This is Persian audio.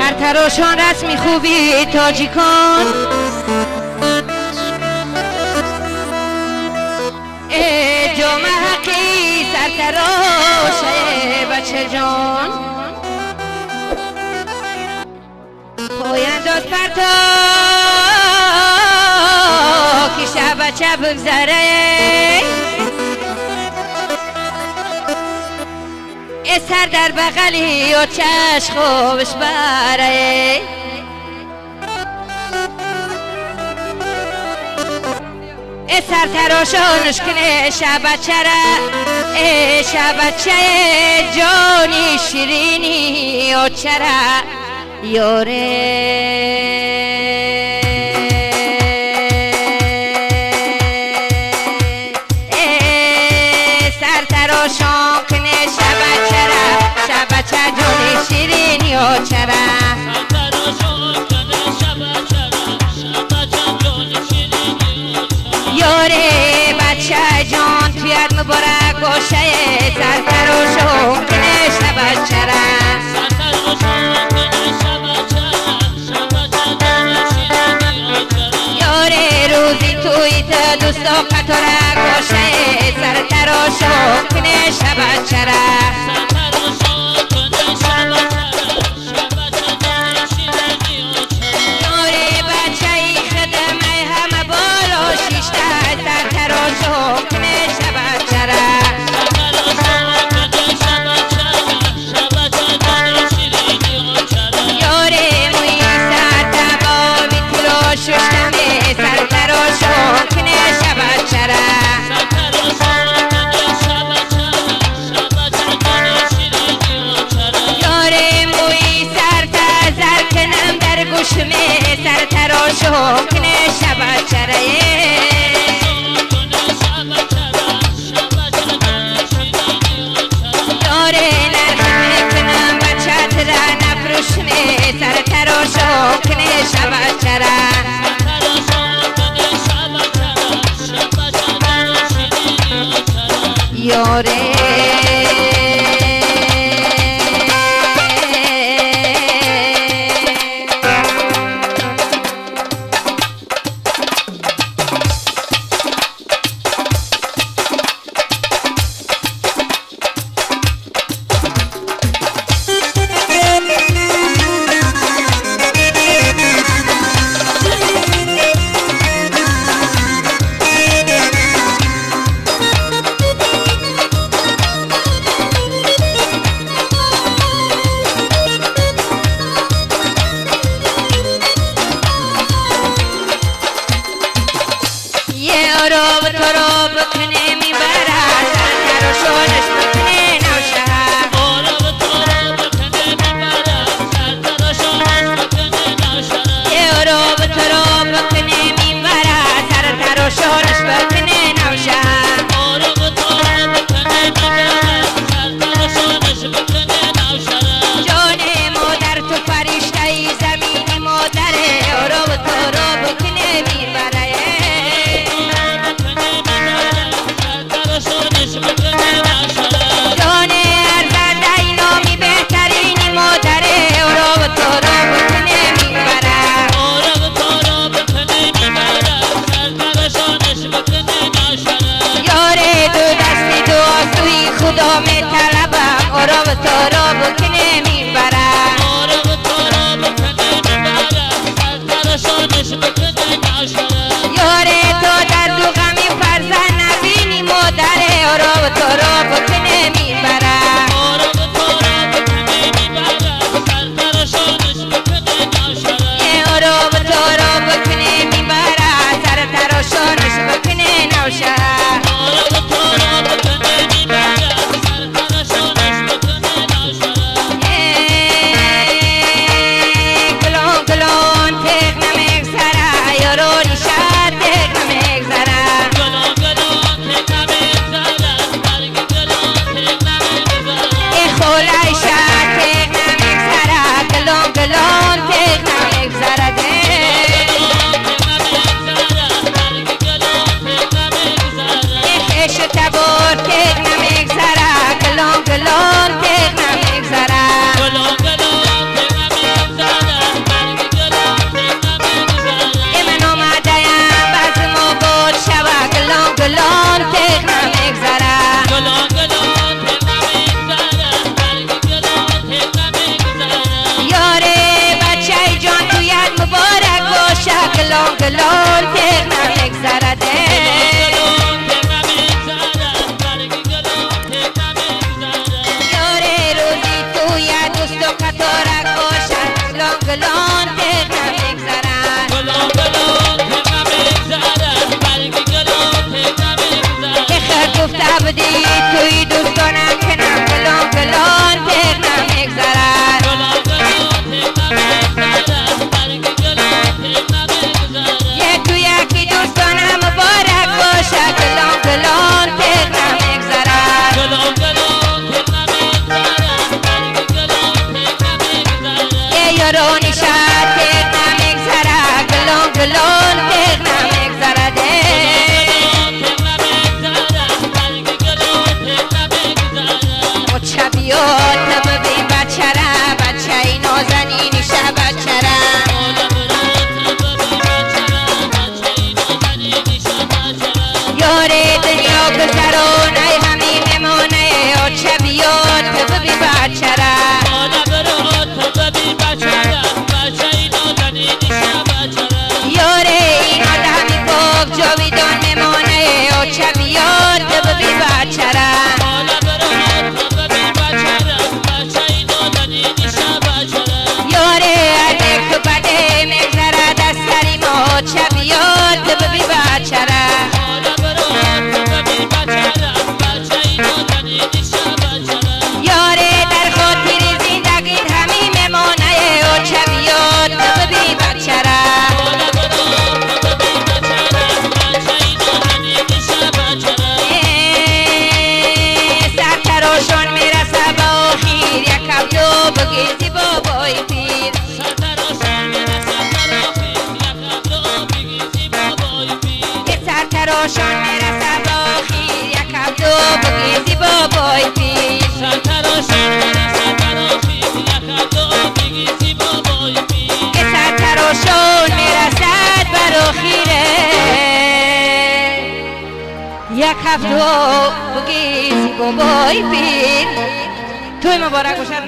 سرتراشان رسمی خوبی تاجیکان جامعه حقی سرتراشه بچه جان پاینداز پرتا که شب بچه بگذره سر در بغلی و چشم خوبش بره سر تراشانش کنه شبچه را شبچه جانی شیرینی و چرا یاره سر تراشان کنه شبچه را شبچه جانی شیرینی و چرا یاره بچه جان توید مبارک باشه سرتراشان کنه شبچه را یاره روزی توی تا دوستا قطارک باشه سرتراشان کنه شبچه را گلون گلون تر نمیگذرده یاره روزی توی دوست و قطاره کشد گلون گلون تر نمیگذرد اخر گفته بودی توی دوستانم کنم گلون گلون تر نمیگذرد یه توی یکی دوستانم مبارک باشه گلون گلون تر نمیگذرد یه یارونی شد تر نمیگذرد گلون گلون تر نمیگذرده مچبیات ببین بچه را بچه ای نازنینی شه بچه را یاره دنیا گذرونه همین میمونه مچبیات ببین بچه را یاره این آدمی گفت جاویدان میمونه مچبیات ببین بچه را یاره ارنک تو بده میگذره دستری ما چبیات ببی بچه را یاره در خاطر زندگی همین میمونه و چبیات ببی بچه را سر تراشان میرسه با آخیر یک هفتو بگیزی بابای پیر سر تراشان میرسه با آخیر یک هفتو بگیزی بابای پیر سر تراشان میرسد بر آخیره یک هفتو بگیزی بابای پیر توی مبارک باشد.